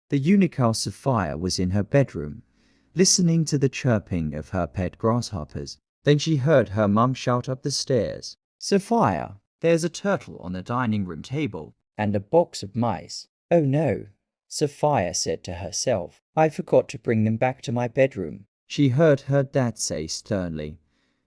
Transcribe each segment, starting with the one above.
The unicorn Sophia was in her bedroom, listening to the chirping of her pet grasshoppers. Then she heard her mum shout up the stairs, "Sophia, there's a turtle on the dining room table, and a box of mice." "Oh no," Sophia said to herself. "I forgot to bring them back to my bedroom." She heard her dad say sternly,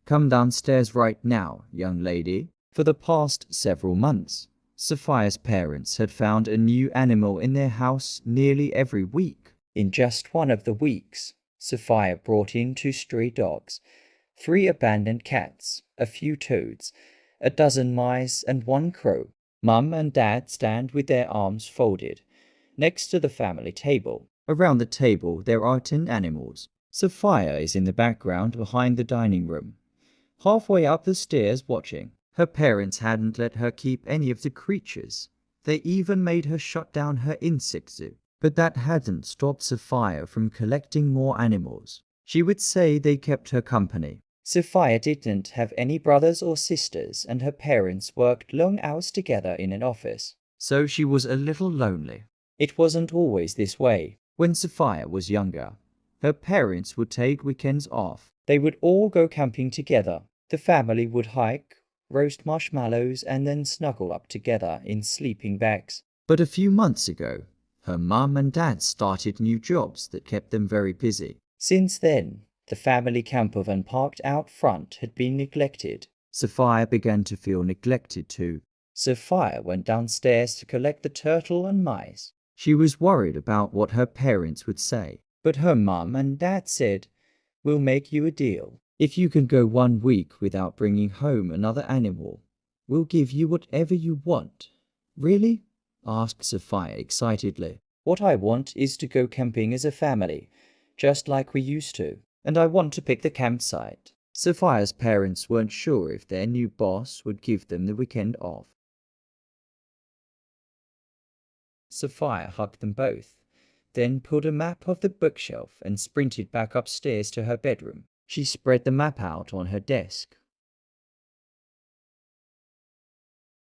"Come downstairs right now, young lady." For the past several months, Sophia's parents had found a new animal in their house nearly every week. In just one of the weeks, Sophia brought in 2 stray dogs, 3 abandoned cats, a few toads, a dozen mice, and 1 crow. Mum and Dad stand with their arms folded next to the family table. Around the table there are 10 animals. Sophia is in the background behind the dining room, halfway up the stairs watching. Her parents hadn't let her keep any of the creatures. They even made her shut down her insect zoo. But that hadn't stopped Sophia from collecting more animals. She would say they kept her company. Sophia didn't have any brothers or sisters, and her parents worked long hours together in an office, so she was a little lonely. It wasn't always this way. When Sophia was younger, her parents would take weekends off. They would all go camping together. The family would hike, roast marshmallows, and then snuggle up together in sleeping bags. But a few months ago, her mum and dad started new jobs that kept them very busy. Since then, the family camper van parked out front had been neglected. Sophia began to feel neglected too. Sophia went downstairs to collect the turtle and mice. She was worried about what her parents would say. But her mum and dad said, "We'll make you a deal. If you can go 1 week without bringing home another animal, we'll give you whatever you want." "Really?" asked Sophia excitedly. "What I want is to go camping as a family, just like we used to. And I want to pick the campsite." Sophia's parents weren't sure if their new boss would give them the weekend off. Sophia hugged them both, then pulled a map off the bookshelf and sprinted back upstairs to her bedroom. She spread the map out on her desk.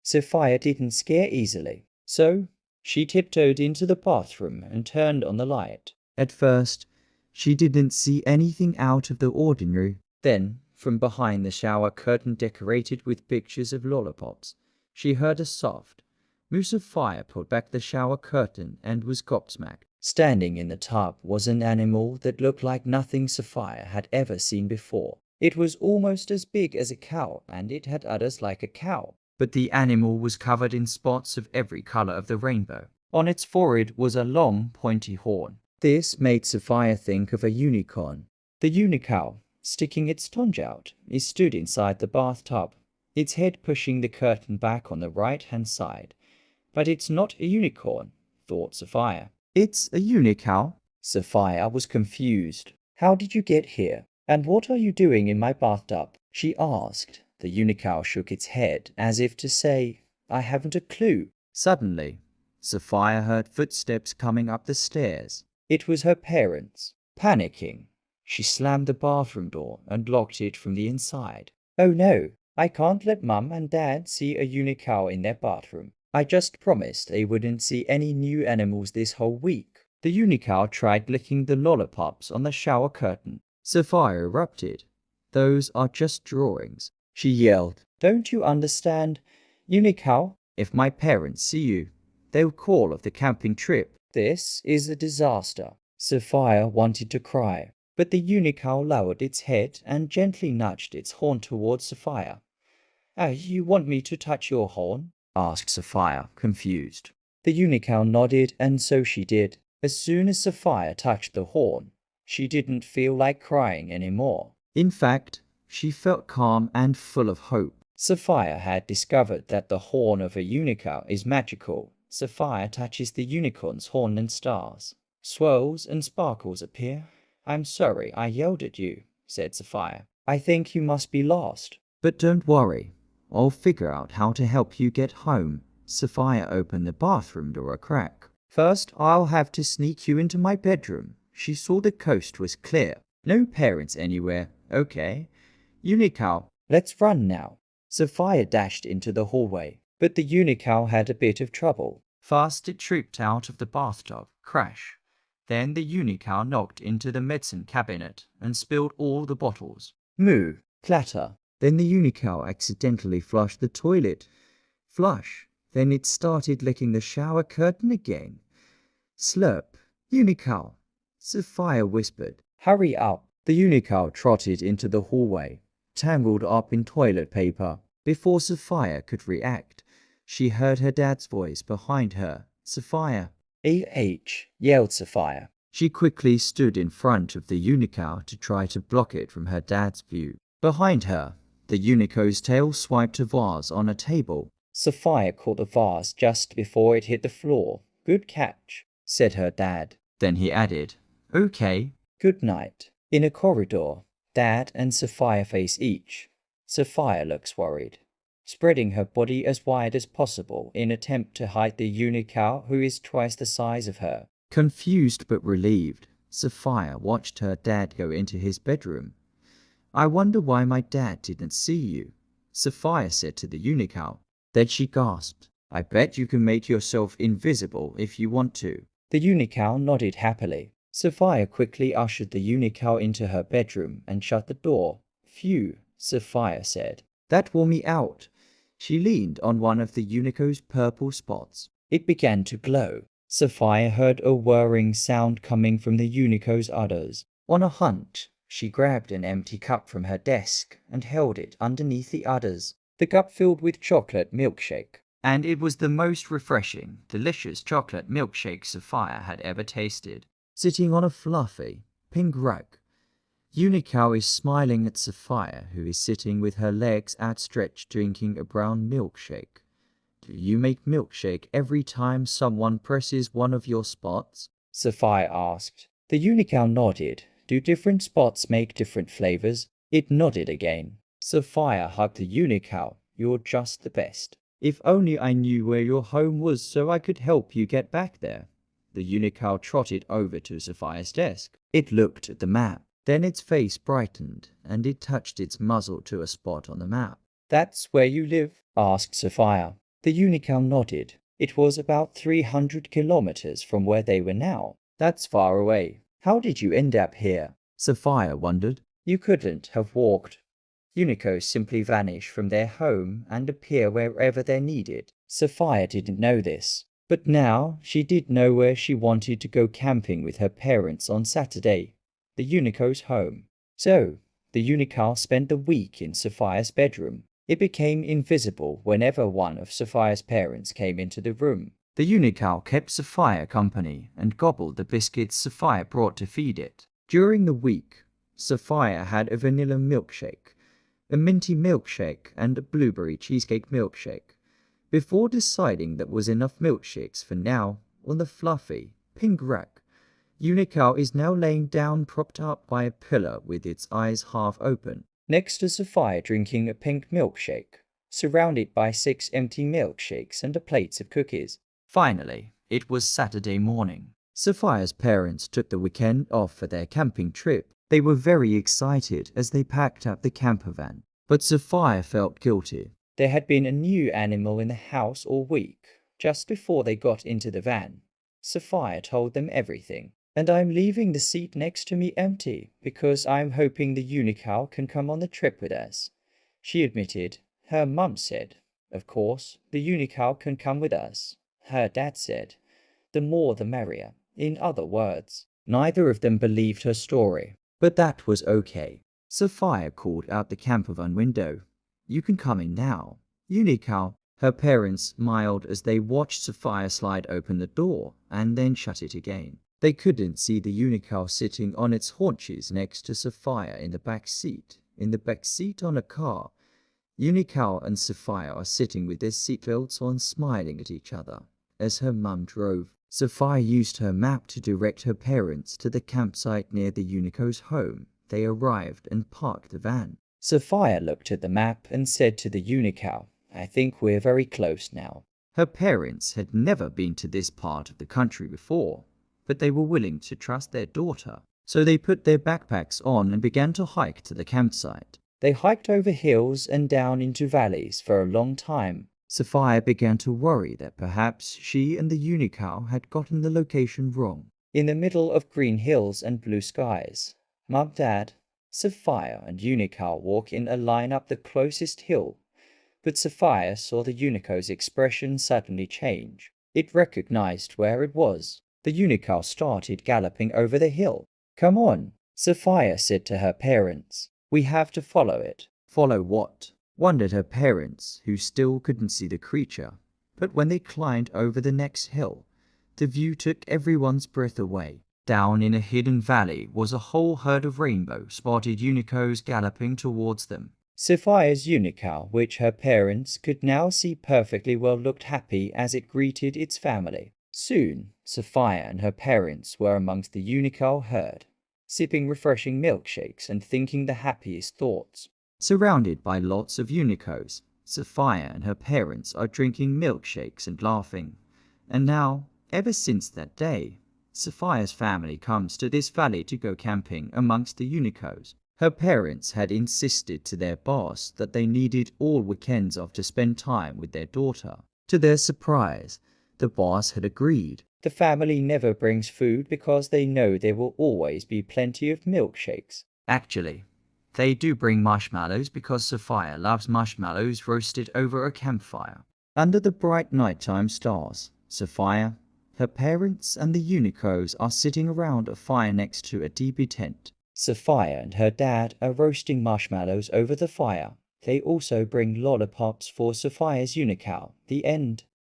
Sophia didn't scare easily, so she tiptoed into the bathroom and turned on the light. At first, she didn't see anything out of the ordinary. Then, from behind the shower curtain decorated with pictures of lollipops, she heard a soft moo. Sophia pulled back the shower curtain and was gobsmacked. Standing in the tub was an animal that looked like nothing Sophia had ever seen before. It was almost as big as a cow, and it had udders like a cow. But the animal was covered in spots of every color of the rainbow. On its forehead was a long, pointy horn. This made Sophia think of a unicorn. The unicorn, sticking its tongue out, stood inside the bathtub, its head pushing the curtain back on the right-hand side. But it's not a unicorn, thought Sophia. It's a unicorn? Sophia was confused. How did you get here? And what are you doing in my bathtub? She asked. The unicorn shook its head as if to say, I haven't a clue. Suddenly, Sophia heard footsteps coming up the stairs. It was her parents. Panicking, she slammed the bathroom door and locked it from the inside. Oh no, I can't let Mum and Dad see a unicorn in their bathroom. I just promised they wouldn't see any new animals this whole week. The unicorn tried licking the lollipops on the shower curtain. Sophia erupted. Those are just drawings. She yelled, Don't you understand? Unicorn, if my parents see you, they'll call off the camping trip. This is a disaster. Sophia wanted to cry, but the unicorn lowered its head and gently nudged its horn towards Sophia. You want me to touch your horn? Asked Sophia, confused. The unicorn nodded, and so she did. As soon as Sophia touched the horn, she didn't feel like crying anymore. In fact, she felt calm and full of hope. Sophia had discovered that the horn of a unicorn is magical. Sophia touches the unicorn's horn and stars. Swirls and sparkles appear. I'm sorry I yelled at you, said Sophia. I think you must be lost. But don't worry. I'll figure out how to help you get home. Sophia opened the bathroom door a crack. First, I'll have to sneak you into my bedroom. She saw the coast was clear. No parents anywhere. Okay. Unicorn, let's run now. Sophia dashed into the hallway, but the unicorn had a bit of trouble. Fast it trooped out of the bathtub. Crash. Then the unicow knocked into the medicine cabinet and spilled all the bottles. Moo, clatter. Then the unicow accidentally flushed the toilet. Flush. Then it started licking the shower curtain again. Slurp. Unicow. Sophia whispered. Hurry up. The unicow trotted into the hallway, tangled up in toilet paper. Before Sophia could react, she heard her dad's voice behind her. Sophia. Yelled Sophia. She quickly stood in front of the unicow to try to block it from her dad's view. Behind her, the unicow's tail swiped a vase on a table. Sophia caught the vase just before it hit the floor. Good catch, said her dad. Then he added, Okay. Good night. In a corridor, Dad and Sophia face each. Sophia looks worried, spreading her body as wide as possible in attempt to hide the unicow who is twice the size of her. Confused but relieved, Sophia watched her dad go into his bedroom. I wonder why my dad didn't see you, Sophia said to the unicow. Then she gasped, I bet you can make yourself invisible if you want to. The unicow nodded happily. Sophia quickly ushered the unicow into her bedroom and shut the door. Phew, Sophia said. That wore me out. She leaned on one of the unicow's purple spots. It began to glow. Sophia heard a whirring sound coming from the unicow's udders. On a hunt, she grabbed an empty cup from her desk and held it underneath the udders. The cup filled with chocolate milkshake. And it was the most refreshing, delicious chocolate milkshake Sophia had ever tasted. Sitting on a fluffy, pink rug, unicow is smiling at Sophia, who is sitting with her legs outstretched drinking a brown milkshake. Do you make milkshake every time someone presses one of your spots? Sophia asked. The unicow nodded. Do different spots make different flavors? It nodded again. Sophia hugged the unicow. You're just the best. If only I knew where your home was so I could help you get back there. The unicow trotted over to Sophia's desk. It looked at the map. Then its face brightened, and it touched its muzzle to a spot on the map. That's where you live? Asked Sophia. The unicow nodded. It was about 300 kilometers from where they were now. That's far away. How did you end up here? Sophia wondered. You couldn't have walked. Unicows simply vanish from their home and appear wherever they're needed. Sophia didn't know this. But now she did know where she wanted to go camping with her parents on Saturday, the unicow's home. So, the unicow spent the week in Sophia's bedroom. It became invisible whenever one of Sophia's parents came into the room. The unicow kept Sophia company and gobbled the biscuits Sophia brought to feed it. During the week, Sophia had a vanilla milkshake, a minty milkshake, and a blueberry cheesecake milkshake. Before deciding that was enough milkshakes for now, on the fluffy, pink rug, unicow is now laying down propped up by a pillar with its eyes half open, next to Sophia drinking a pink milkshake, surrounded by 6 empty milkshakes and a plate of cookies. Finally, it was Saturday morning. Sophia's parents took the weekend off for their camping trip. They were very excited as they packed up the camper van, but Sophia felt guilty. There had been a new animal in the house all week. Just before they got into the van, Sophia told them everything. And I'm leaving the seat next to me empty because I'm hoping the unicow can come on the trip with us. She admitted. Her mum said, of course, the unicow can come with us. Her dad said, the more the merrier. In other words, neither of them believed her story. But that was okay. Sophia called out the camper van window. You can come in now, unicow. Her parents smiled as they watched Sophia slide open the door and then shut it again. They couldn't see the unicow sitting on its haunches next to Sophia in the back seat. In the back seat on a car, unicow and Sophia are sitting with their seatbelts on, smiling at each other. As her mum drove, Sophia used her map to direct her parents to the campsite near the unicow's home. They arrived and parked the van. Sophia looked at the map and said to the unicow, I think we're very close now. Her parents had never been to this part of the country before, but they were willing to trust their daughter. So they put their backpacks on and began to hike to the campsite. They hiked over hills and down into valleys for a long time. Sophia began to worry that perhaps she and the unicow had gotten the location wrong. In the middle of green hills and blue skies, Mum, Dad, Sophia and Unicow walk in a line up the closest hill. But Sophia saw the Unico's expression suddenly change. It recognized where it was. The Unicow started galloping over the hill. "Come on," Sophia said to her parents. "We have to follow it." "Follow what?" wondered her parents, who still couldn't see the creature. But when they climbed over the next hill, the view took everyone's breath away. Down in a hidden valley was a whole herd of rainbow-spotted Unicos galloping towards them. Sophia's Unicow, which her parents could now see perfectly well, looked happy as it greeted its family. Soon, Sophia and her parents were amongst the Unicow herd, sipping refreshing milkshakes and thinking the happiest thoughts. Surrounded by lots of Unicos, Sophia and her parents are drinking milkshakes and laughing. And now, ever since that day, Sophia's family comes to this valley to go camping amongst the Unicos. Her parents had insisted to their boss that they needed all weekends off to spend time with their daughter. To their surprise, the boss had agreed. The family never brings food because they know there will always be plenty of milkshakes. Actually, they do bring marshmallows because Sophia loves marshmallows roasted over a campfire. Under the bright nighttime stars, Sophia, her parents and the Unicos are sitting around a fire next to a teepee tent. Sophia and her dad are roasting marshmallows over the fire. They also bring lollipops for Sophia's Unicow. The end.